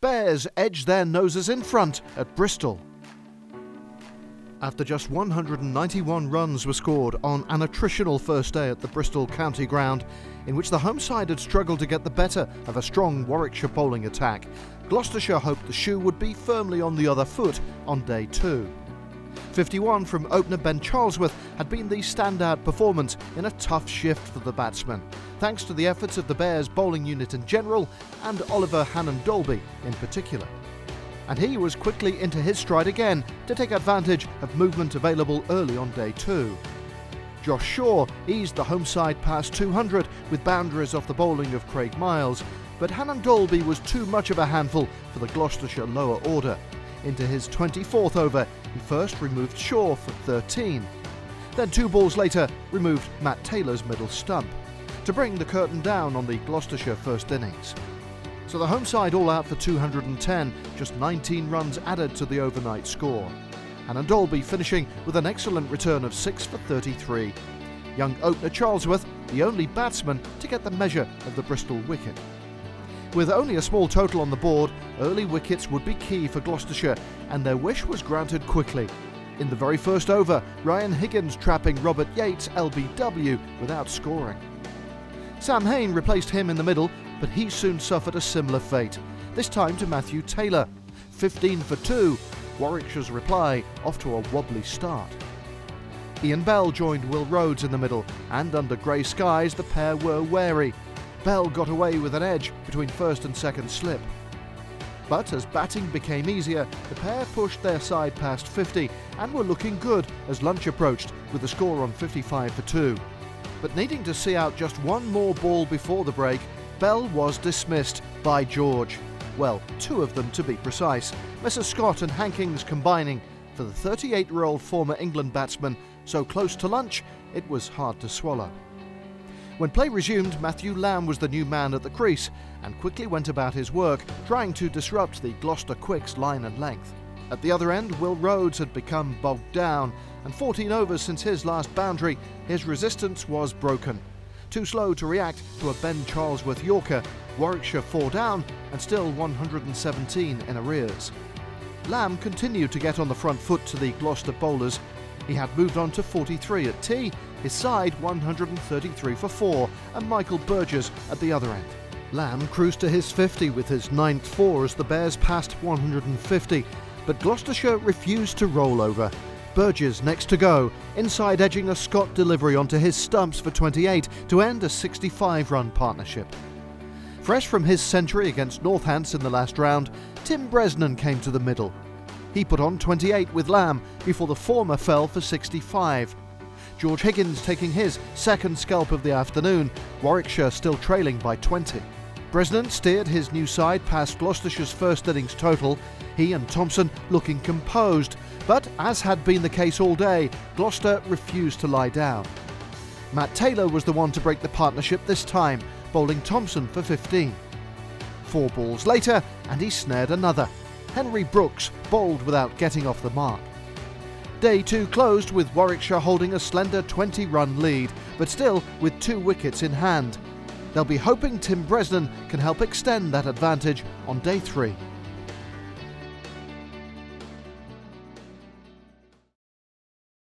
Bears edged their noses in front at Bristol. After just 191 runs were scored on an attritional first day at the Bristol County Ground, in which the home side had struggled to get the better of a strong Warwickshire bowling attack, Gloucestershire hoped the shoe would be firmly on the other foot on day 2. 51 from opener Ben Charlesworth had been the standout performance in a tough shift for the batsman, thanks to the efforts of the Bears bowling unit in general and Oliver Hannon-Dalby in particular. And he was quickly into his stride again to take advantage of movement available early on day 2. Josh Shaw eased the home side past 200 with boundaries off the bowling of Craig Miles, but Hannon-Dalby was too much of a handful for the Gloucestershire lower order. Into his 24th over, he first removed Shaw for 13. Then 2 balls later, removed Matt Taylor's middle stump, to bring the curtain down on the Gloucestershire first innings. So the home side all out for 210, just 19 runs added to the overnight score. Hannon-Dalby finishing with an excellent return of 6 for 33. Young opener Charlesworth, the only batsman to get the measure of the Bristol wicket. With only a small total on the board, early wickets would be key for Gloucestershire, and their wish was granted quickly. In the very first over, Ryan Higgins trapping Robert Yates LBW without scoring. Sam Hain replaced him in the middle, but he soon suffered a similar fate, this time to Matthew Taylor. 15 for 2, Warwickshire's reply off to a wobbly start. Ian Bell joined Will Rhodes in the middle, and under grey skies the pair were wary. Bell got away with an edge between first and second slip. But as batting became easier, the pair pushed their side past 50 and were looking good as lunch approached with the score on 55 for 2. But needing to see out just one more ball before the break, Bell was dismissed by George. Well, 2 of them to be precise, Messrs Scott and Hankins combining for the 38-year-old former England batsman, so close to lunch it was hard to swallow. When play resumed, Matthew Lamb was the new man at the crease and quickly went about his work, trying to disrupt the Gloucester Quicks' line and length. At the other end, Will Rhodes had become bogged down, and 14 overs since his last boundary, his resistance was broken. Too slow to react to a Ben Charlesworth Yorker, Warwickshire 4 down and still 117 in arrears. Lamb continued to get on the front foot to the Gloucester bowlers. He had moved on to 43 at tea, his side 133 for 4, and Michael Burgess at the other end. Lamb cruised to his 50 with his 9th 4 as the Bears passed 150, but Gloucestershire refused to roll over. Burgess next to go, inside edging a Scott delivery onto his stumps for 28 to end a 65-run partnership. Fresh from his century against Northants in the last round, Tim Bresnan came to the middle. He put on 28 with Lamb before the former fell for 65. George Higgins taking his second scalp of the afternoon, Warwickshire still trailing by 20. Bresnan steered his new side past Gloucestershire's first innings total, he and Thompson looking composed, but as had been the case all day, Gloucester refused to lie down. Matt Taylor was the one to break the partnership this time, bowling Thompson for 15. 4 balls later, and he snared another. Henry Brooks bowled without getting off the mark. Day 2 closed with Warwickshire holding a slender 20-run lead, but still with 2 wickets in hand. They'll be hoping Tim Bresnan can help extend that advantage on day 3.